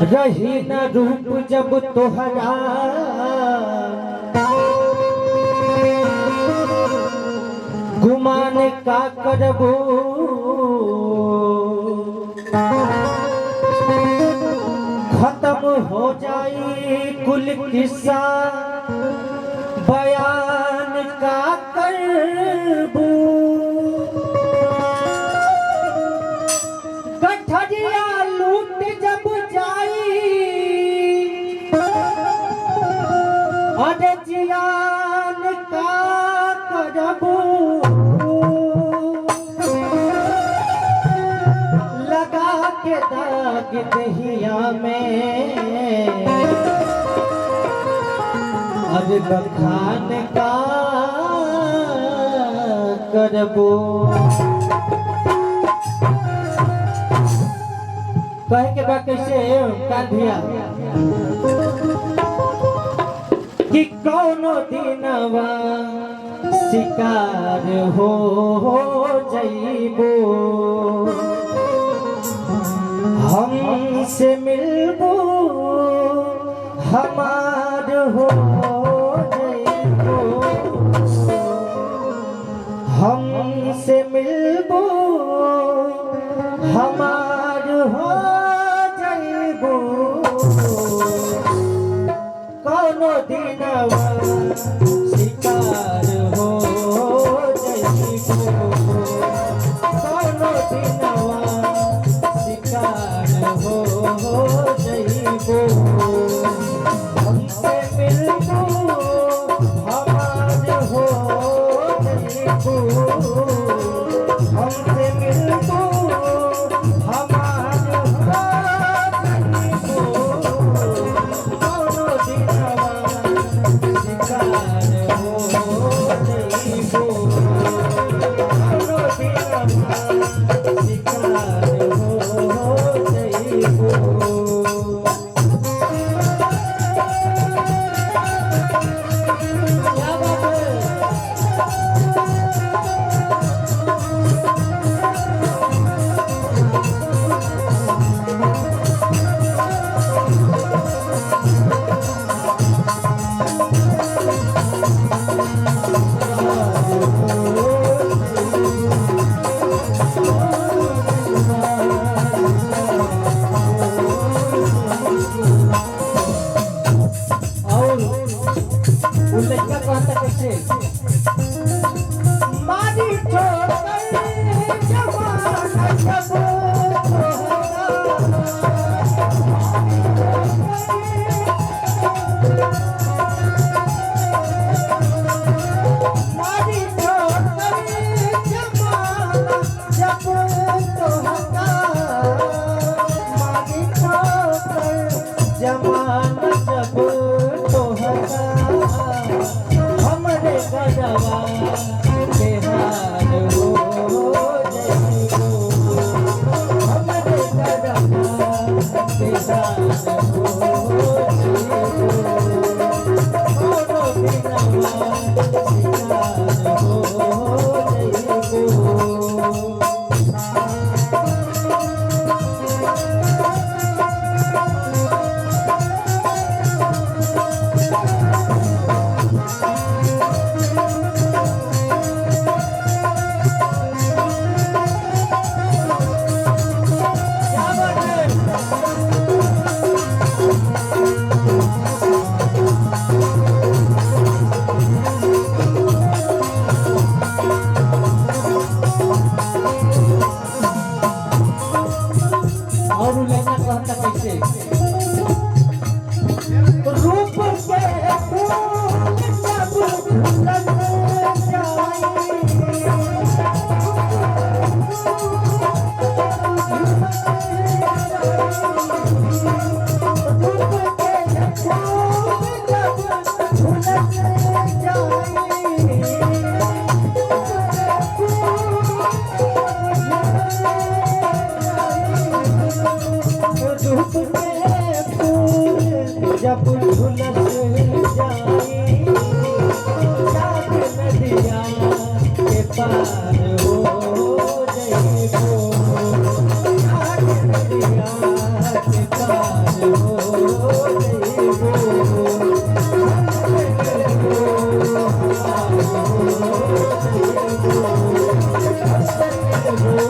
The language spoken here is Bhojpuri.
रही न रूप जब तोहरा गुमान का करबो खत्म हो जाई कुल किस्सा बयान का करबो गठरिया लूट जब जाई अरे जियान का करबो लगा के दाग दहिया में अब बखान का करबो कहे के बाद कैसे काल भैया कि कौनो दिनवा शिकार हो जाइबो हमसे मिलबो हमार हो जाइबो हमसे मिलबो हमार हो जाइबो कौनो दिनवा शिकार हो जाइबो कौनो दिनवा शिकार हो जाइबो हमसे मिलबो हमार हो जाइबो हमसे मिलबो हमार हो जाइबो कौनो दिनवा शिकार हो जाइबो कौनो दिनवा शिकार हो जाइबो जब झुलस जाए चाँद नदिया के पार हो जाइबो, चाँद नदिया के पार हो